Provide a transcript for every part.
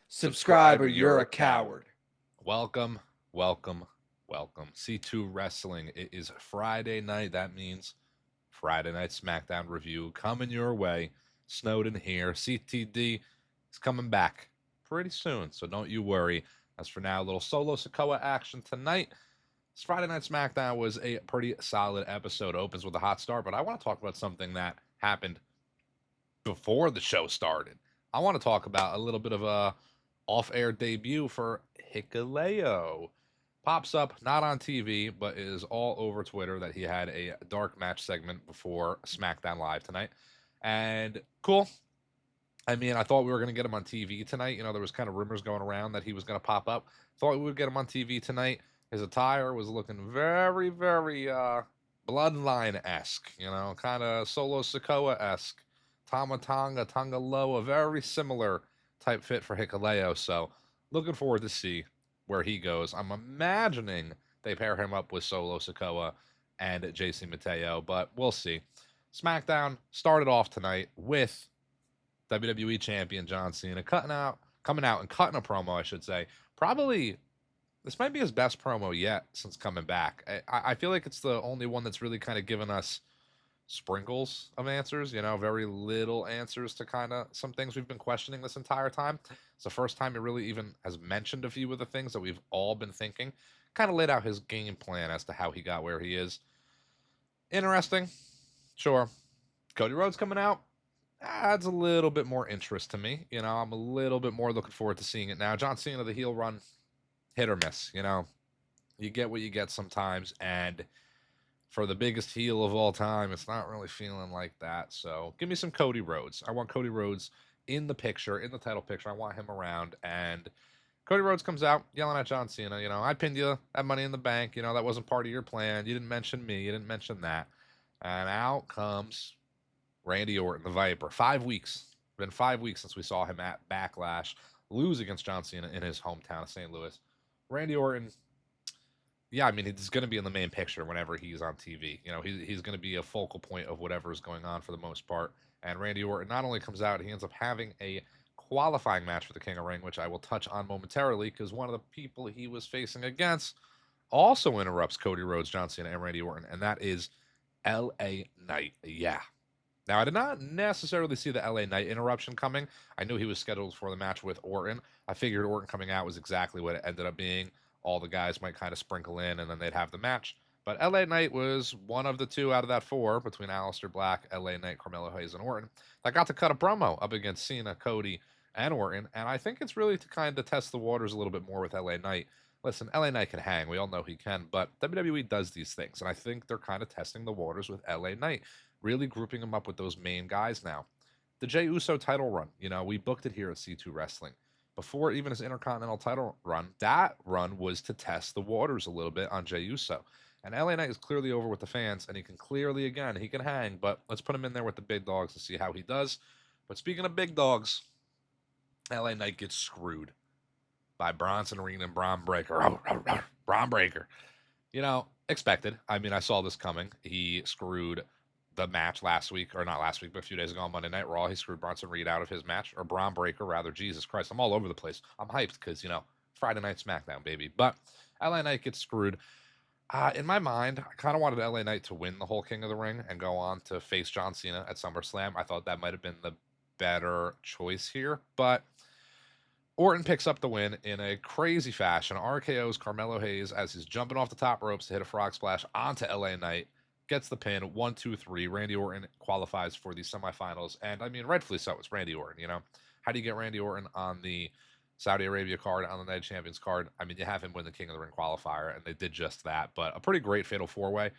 Subscribe or you're a coward. Welcome, welcome, welcome. C2 Wrestling. It is Friday night. That means Friday Night SmackDown review coming your way. Snowden here. CTD is coming back pretty soon, so don't you worry. As for now, a little solo Sokoa action tonight. This Friday Night SmackDown was a pretty solid episode. Opens with a hot start, but I want to talk about something that happened before the show started. I want to talk about a little bit of a off-air debut for Hikuleo. Pops up not on TV, but is all over Twitter that he had a dark match segment before SmackDown Live tonight. And cool. I mean, I thought we were going to get him on TV tonight. You know, there was kind of rumors going around that he was going to pop up. Thought we would get him on TV tonight. His attire was looking very, very bloodline-esque. You know, kind of Solo Sikoa-esque. Tama Tonga, Tongaloa, very similar type fit for Hikuleo. So looking forward to see where he goes. I'm imagining they pair him up with Solo Sikoa and JC Mateo, but we'll see. SmackDown started off tonight with WWE Champion John Cena coming out and cutting a promo, I should say. Probably this might be his best promo yet since coming back. I feel like it's the only one that's really kind of given us sprinkles of answers, you know, very little answers to kind of some things we've been questioning this entire time. It's the first time he really even has mentioned a few of the things that we've all been thinking. Kind of laid out his game plan as to how he got where he is. Interesting, sure. Cody Rhodes coming out adds a little bit more interest to me. You know, I'm a little bit more looking forward to seeing it now. John Cena, the heel run, hit or miss. You know, you get what you get sometimes, and for the biggest heel of all time, it's not really feeling like that. So give me some Cody Rhodes. I want Cody Rhodes in the picture, in the title picture. I want him around. And Cody Rhodes comes out yelling at John Cena. You know, I pinned you at Money in the Bank. You know, that wasn't part of your plan. You didn't mention me. You didn't mention that. And out comes Randy Orton, the Viper. 5 weeks. Been 5 weeks since we saw him at Backlash lose against John Cena in his hometown of St. Louis. Randy Orton, yeah, I mean, he's going to be in the main picture whenever he's on TV. You know, he's going to be a focal point of whatever is going on for the most part. And Randy Orton not only comes out, he ends up having a qualifying match for the King of Ring, which I will touch on momentarily because one of the people he was facing against also interrupts Cody Rhodes, John Cena, and Randy Orton, and that is L.A. Knight. Yeah. Now, I did not necessarily see the LA Knight interruption coming. I knew he was scheduled for the match with Orton. I figured Orton coming out was exactly what it ended up being. All the guys might kind of sprinkle in and then they'd have the match. But LA Knight was one of the two out of that four between Aleister Black, LA Knight, Carmelo Hayes, and Orton that got to cut a promo up against Cena, Cody, and Orton. And I think it's really to kind of test the waters a little bit more with LA Knight. Listen, LA Knight can hang. We all know he can, but WWE does these things. And I think they're kind of testing the waters with LA Knight, really grouping him up with those main guys now. The Jey Uso title run, you know, we booked it here at C2 Wrestling. Before even his Intercontinental title run, that run was to test the waters a little bit on Jey Uso. And LA Knight is clearly over with the fans, and he can clearly, again, he can hang, but let's put him in there with the big dogs to see how he does. But speaking of big dogs, LA Knight gets screwed by Bronson Reed and Braun Breaker. Braun Breaker. You know, expected. I mean, I saw this coming. He screwed the match last week, or not last week, but a few days ago on Monday Night Raw. He screwed Bronson Reed out of his match, or Braun Breaker, rather. Jesus Christ, I'm all over the place. I'm hyped because, you know, Friday Night SmackDown, baby. But LA Knight gets screwed. In my mind, I kind of wanted LA Knight to win the whole King of the Ring and go on to face John Cena at SummerSlam. I thought that might have been the better choice here, but Orton picks up the win in a crazy fashion. RKO's Carmelo Hayes as he's jumping off the top ropes to hit a frog splash onto LA Knight. Gets the pin. 1, 2, 3. Randy Orton qualifies for the semifinals. And I mean, rightfully so. It's Randy Orton, you know. How do you get Randy Orton on the Saudi Arabia card, on the Night Champions card? I mean, you have him win the King of the Ring qualifier, and they did just that. But a pretty great fatal four-way.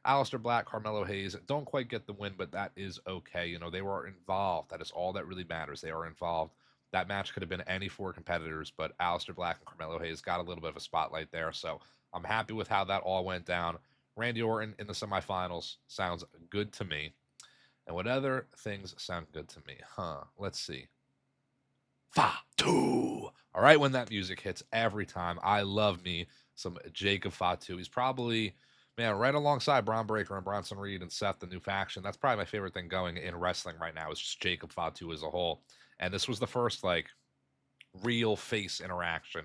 Aleister Black, Carmelo Hayes don't quite get the win, but that is okay. You know, they were involved. That is all that really matters. They are involved. That match could have been any four competitors, but Aleister Black and Carmelo Hayes got a little bit of a spotlight there. So I'm happy with how that all went down. Randy Orton in the semifinals sounds good to me. And what other things sound good to me? Let's see. Fatu. All right, when that music hits every time, I love me some Jacob Fatu. He's probably, man, right alongside Braun Breaker and Bronson Reed and Seth, the new faction. That's probably my favorite thing going in wrestling right now is just Jacob Fatu as a whole. And this was the first, like, real face interaction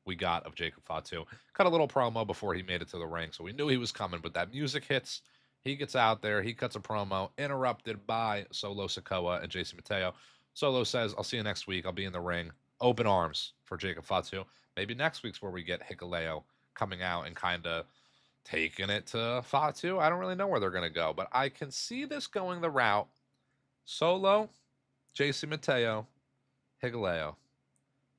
we got of Jacob Fatu. Cut a little promo before he made it to the ring, so we knew he was coming, but that music hits. He gets out there, he cuts a promo, interrupted by Solo Sikoa and JC Mateo. Solo says, I'll see you next week. I'll be in the ring. Open arms for Jacob Fatu. Maybe next week's where we get Hikuleo coming out and kind of taking it to Fatu. I don't really know where they're going to go, but I can see this going the route Solo, JC Mateo, Hikuleo,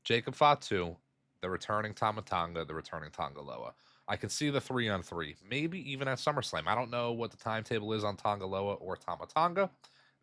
Jacob Fatu, the returning Tamatanga, the returning Tongaloa. I can see the 3-on-3, maybe even at SummerSlam. I don't know what the timetable is on Tongaloa or Tamatanga.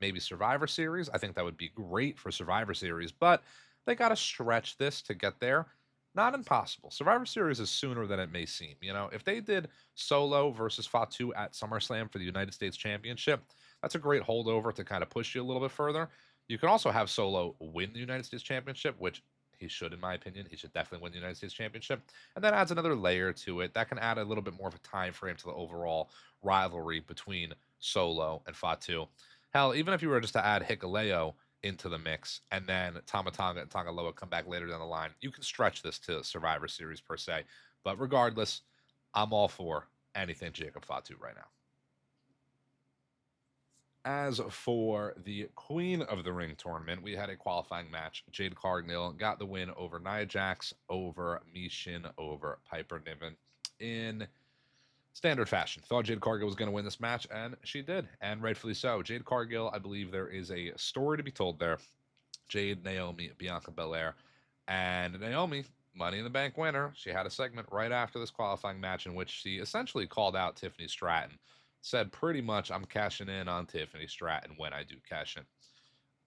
Maybe Survivor Series. I think that would be great for Survivor Series, but they got to stretch this to get there. Not impossible. Survivor Series is sooner than it may seem. You know, if they did Solo versus Fatu at SummerSlam for the United States Championship, that's a great holdover to kind of push you a little bit further. You can also have Solo win the United States Championship, which he should, in my opinion. He should definitely win the United States Championship. And that adds another layer to it. That can add a little bit more of a time frame to the overall rivalry between Solo and Fatu. Hell, even if you were just to add Hikuleo into the mix and then Tamatanga and Tongaloa come back later down the line, you can stretch this to Survivor Series per se. But regardless, I'm all for anything Jacob Fatu right now. As for the Queen of the Ring tournament, we had a qualifying match. Jade Cargill got the win over Nia Jax, over Mishin, over Piper Niven in standard fashion. Thought Jade Cargill was going to win this match, and she did, and rightfully so. Jade Cargill, I believe there is a story to be told there. Jade, Naomi, Bianca Belair, and Naomi, Money in the Bank winner. She had a segment right after this qualifying match in which she essentially called out Tiffany Stratton. Said pretty much, I'm cashing in on Tiffany Stratton when I do cash in.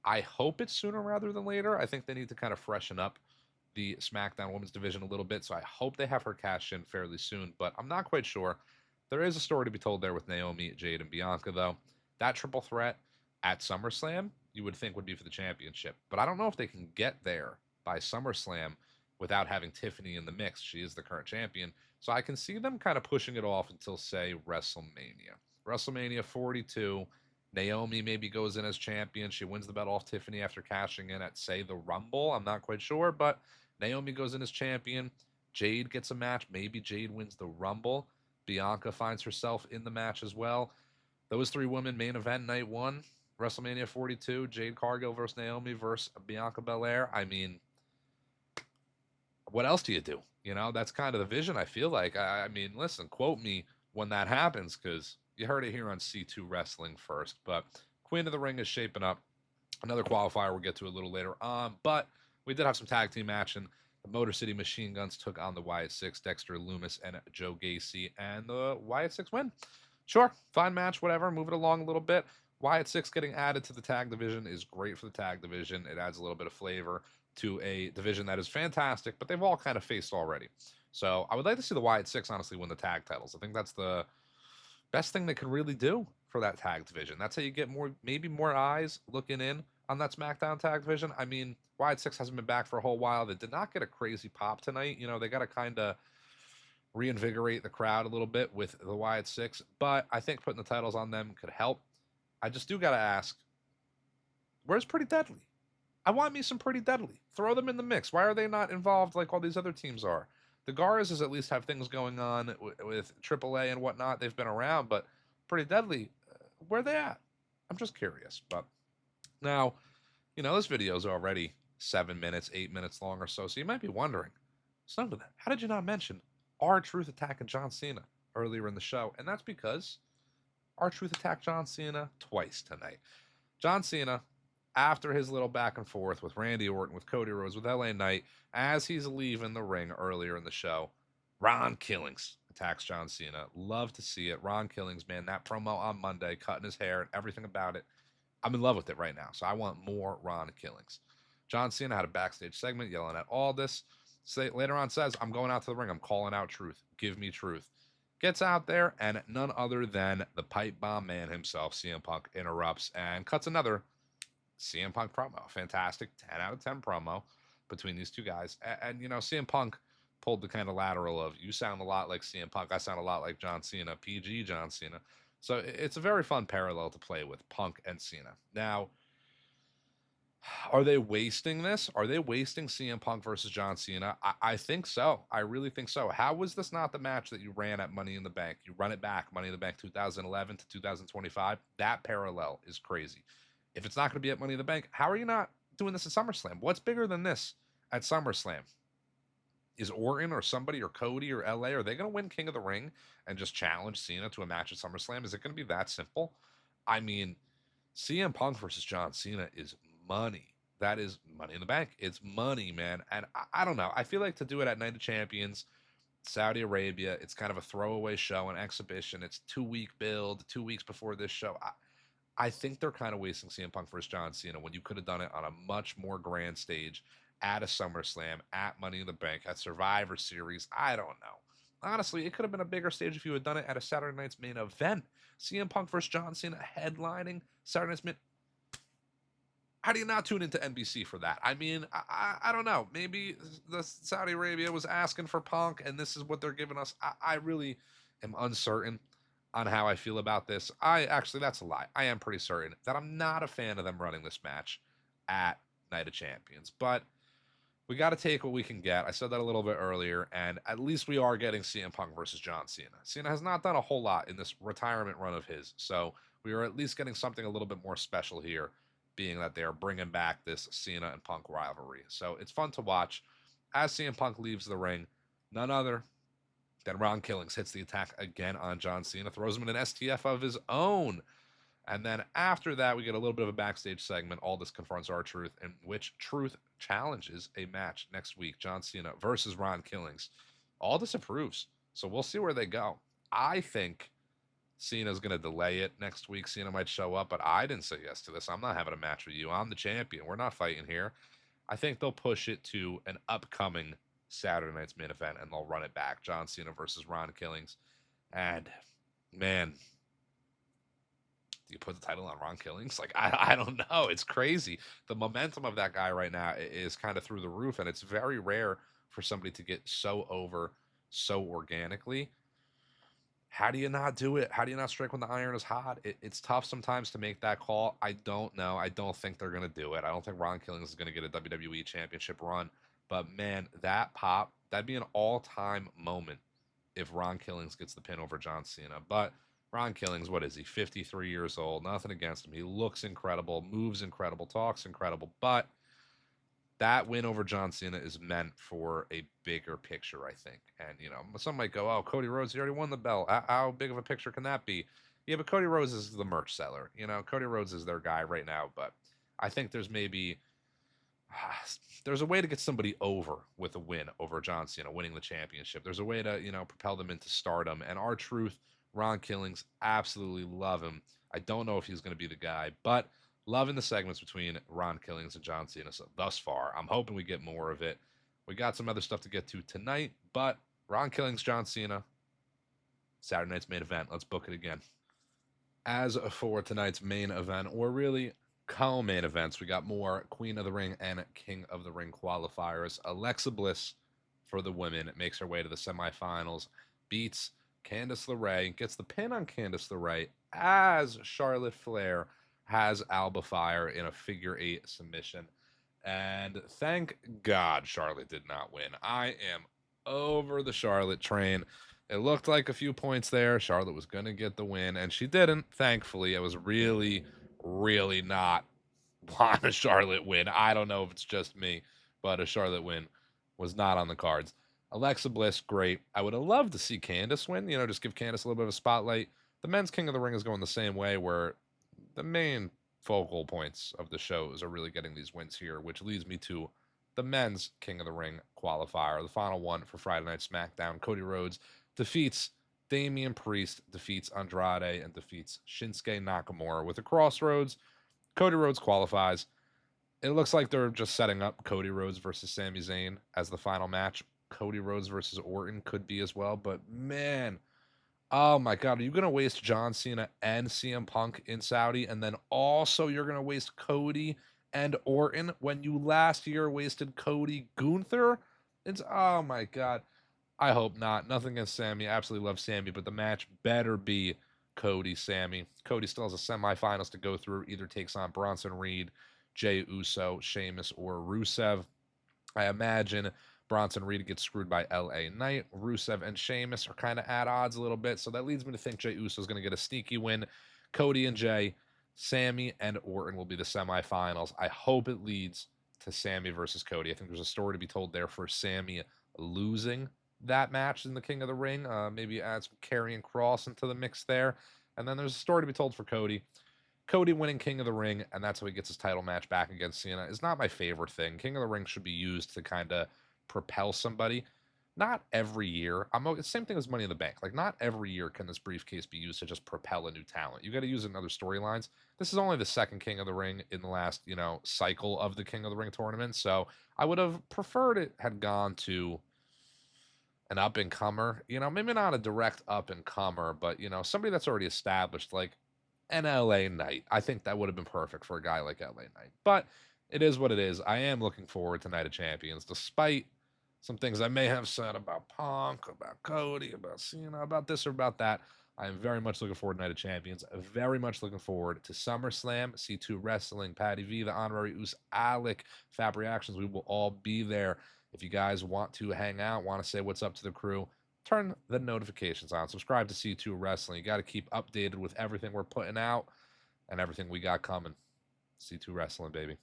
I hope it's sooner rather than later. I think they need to kind of freshen up the SmackDown Women's Division a little bit, so I hope they have her cash in fairly soon, but I'm not quite sure. There is a story to be told there with Naomi, Jade, and Bianca, though. That triple threat at SummerSlam, you would think would be for the championship, but I don't know if they can get there by SummerSlam without having Tiffany in the mix. She is the current champion, so I can see them kind of pushing it off until, say, WrestleMania. WrestleMania 42, Naomi maybe goes in as champion. She wins the belt off Tiffany after cashing in at, say, the Rumble. I'm not quite sure, but Naomi goes in as champion. Jade gets a match. Maybe Jade wins the Rumble. Bianca finds herself in the match as well. Those three women main event night one, WrestleMania 42, Jade Cargill versus Naomi versus Bianca Belair. I mean, what else do you do? You know, that's kind of the vision, I feel like. I mean, listen, quote me when that happens, because you heard it here on C2 Wrestling first. But Queen of the Ring is shaping up. Another qualifier we'll get to a little later on. But we did have some tag team action. The Motor City Machine Guns took on the Wyatt Six, Dexter Loomis and Joe Gacy, and the Wyatt Six win. Sure, fine match, whatever. Move it along a little bit. Wyatt Six getting added to the tag division is great for the tag division. It adds a little bit of flavor to a division that is fantastic, but they've all kind of faced already. So I would like to see the Wyatt Six honestly win the tag titles. I think that's the best thing they can really do for that tag division. That's how you get maybe more eyes looking in on that SmackDown tag division. I mean, Wyatt Six hasn't been back for a whole while. They did not get a crazy pop tonight. You know, they got to kind of reinvigorate the crowd a little bit with the Wyatt Six, but I think putting the titles on them could help. I just do got to ask, where's Pretty Deadly? I want me some Pretty Deadly. Throw them in the mix. Why are they not involved like all these other teams are? The Garzas at least have things going on with AAA and whatnot. They've been around, but Pretty Deadly, where are they at? I'm just curious. But now, you know, this video is already 7 minutes, 8 minutes long or so you might be wondering, son of that, how did you not mention R-Truth attacking John Cena earlier in the show? And that's because R-Truth attacked John Cena twice tonight. John Cena, after his little back and forth with Randy Orton, with Cody Rhodes, with LA Knight, as he's leaving the ring earlier in the show, Ron Killings attacks John Cena. Love to see it. Ron Killings, man, that promo on Monday, cutting his hair and everything about it. I'm in love with it right now, so I want more Ron Killings. John Cena had a backstage segment yelling at Aldis. Later on says, I'm going out to the ring. I'm calling out Truth. Give me Truth. Gets out there, and none other than the pipe bomb man himself, CM Punk, interrupts and cuts another CM Punk promo. Fantastic 10 out of 10 promo between these two guys. And you know, CM Punk pulled the kind of lateral of, you sound a lot like CM Punk. I sound a lot like John Cena, PG John Cena. So it's a very fun parallel to play with Punk and Cena. Now, Are they wasting this? Are they wasting CM Punk versus John Cena? I think so. I really think so. How was this not the match that you ran at Money in the Bank? You run it back, Money in the Bank 2011 to 2025. That parallel is crazy. If it's not going to be at Money in the Bank, how are you not doing this at SummerSlam? What's bigger than this at SummerSlam? Is Orton or somebody or Cody or LA, are they going to win King of the Ring and just challenge Cena to a match at SummerSlam? Is it going to be that simple? I mean, CM Punk versus John Cena is money. That is Money in the Bank. It's money, man. And I don't know. I feel like to do it at Night of Champions, Saudi Arabia, it's kind of a throwaway show, an exhibition. It's 2 week build, 2 weeks before this show. I think they're kind of wasting CM Punk versus John Cena when you could have done it on a much more grand stage at a SummerSlam, at Money in the Bank, at Survivor Series. I don't know. Honestly, it could have been a bigger stage if you had done it at a Saturday night's main event. CM Punk versus John Cena headlining Saturday night's main. How do you not tune into NBC for that? I mean, I don't know. Maybe the Saudi Arabia was asking for Punk, and this is what they're giving us. I really am uncertain on how I feel about this. That's a lie. I am pretty certain that I'm not a fan of them running this match at Night of Champions, but we got to take what we can get. I said that a little bit earlier, and at least we are getting CM Punk versus John Cena. Cena has not done a whole lot in this retirement run of his, so we are at least getting something a little bit more special here, being that they're bringing back this Cena and Punk rivalry. So it's fun to watch. As CM Punk leaves the ring, none other than Ron Killings hits the attack again on John Cena, throws him in an STF of his own. And then after that, we get a little bit of a backstage segment. All this confronts R-Truth, in which Truth challenges a match next week, John Cena versus Ron Killings. All this approves. So we'll see where they go. I think Cena's going to delay it next week. Cena might show up, but I didn't say yes to this. I'm not having a match with you. I'm the champion. We're not fighting here. I think they'll push it to an upcoming Saturday night's main event, and they'll run it back. John Cena versus Ron Killings. And, man, you put the title on Ron Killings? Like, I don't know. It's crazy. The momentum of that guy right now is kind of through the roof, and it's very rare for somebody to get so over so organically. How do you not do it? How do you not strike when the iron is hot? It's tough sometimes to make that call. I don't know. I don't think they're going to do it. I don't think Ron Killings is going to get a WWE championship run. But, man, that pop, that'd be an all-time moment if Ron Killings gets the pin over John Cena. But Ron Killings, what is he? 53 years old. Nothing against him. He looks incredible, moves incredible, talks incredible. But that win over John Cena is meant for a bigger picture, I think. And, some might go, oh, Cody Rhodes, he already won the belt. How big of a picture can that be? Yeah, but Cody Rhodes is the merch seller. Cody Rhodes is their guy right now. But I think there's a way to get somebody over with a win over John Cena, winning the championship. There's a way to, propel them into stardom. And R-Truth, Ron Killings, absolutely love him. I don't know if he's going to be the guy, but loving the segments between Ron Killings and John Cena thus far. I'm hoping we get more of it. We got some other stuff to get to tonight, but Ron Killings, John Cena, Saturday night's main event. Let's book it again. As for tonight's main event, or really co-main events, we got more Queen of the Ring and King of the Ring qualifiers. Alexa Bliss for the women makes her way to the semifinals, beats Candice LeRae, gets the pin on Candice LeRae as Charlotte Flair has Alba Fire in a figure 8 submission. And thank God Charlotte did not win. I am over the Charlotte train. It looked like a few points there. Charlotte was going to get the win, and she didn't, thankfully. I was really, really not want a Charlotte win. I don't know if it's just me, but a Charlotte win was not on the cards. Alexa Bliss, great. I would have loved to see Candice win, just give Candice a little bit of a spotlight. The men's King of the Ring is going the same way, where the main focal points of the shows are really getting these wins here, which leads me to the men's King of the Ring qualifier, the final one for Friday Night SmackDown. Cody Rhodes defeats Damian Priest, defeats Andrade, and defeats Shinsuke Nakamura with a Crossroads. Cody Rhodes qualifies. It looks like they're just setting up Cody Rhodes versus Sami Zayn as the final match. Cody Rhodes versus Orton could be as well, but man, oh my God, are you going to waste John Cena and CM Punk in Saudi, and then also you're going to waste Cody and Orton when you last year wasted Cody Gunther? Oh my God. I hope not. Nothing against Sammy. I absolutely love Sammy, but the match better be Cody, Sammy. Cody still has a semifinals to go through. Either takes on Bronson Reed, Jey Uso, Sheamus, or Rusev. I imagine Bronson Reed gets screwed by LA Knight. Rusev and Sheamus are kind of at odds a little bit, so that leads me to think Jey Uso is going to get a sneaky win. Cody and Jay, Sammy and Orton will be the semifinals. I hope it leads to Sammy versus Cody. I think there's a story to be told there for Sammy losing that match in the King of the Ring. Maybe add some Karrion Kross into the mix there. And then there's a story to be told for Cody. Cody winning King of the Ring, and that's how he gets his title match back against Cena, is not my favorite thing. King of the Ring should be used to kind of propel somebody. Not every year. It's the same thing as Money in the Bank. Like, not every year can this briefcase be used to just propel a new talent. You got to use it in other storylines. This is only the second King of the Ring in the last, cycle of the King of the Ring tournament. So I would have preferred it had gone to an up and comer. Maybe not a direct up and comer, but somebody that's already established, like an LA Knight. I think that would have been perfect for a guy like LA Knight. But it is what it is. I am looking forward to Night of Champions, despite some things I may have said about Punk, about Cody, about Cena, about this or about that. I am very much looking forward to Night of Champions. Very much looking forward to SummerSlam, C2 Wrestling, Patty V, the Honorary Oos, Alec, Fab Reactions. We will all be there. If you guys want to hang out, want to say what's up to the crew, turn the notifications on. Subscribe to C2 Wrestling. You got to keep updated with everything we're putting out and everything we got coming. C2 Wrestling, baby.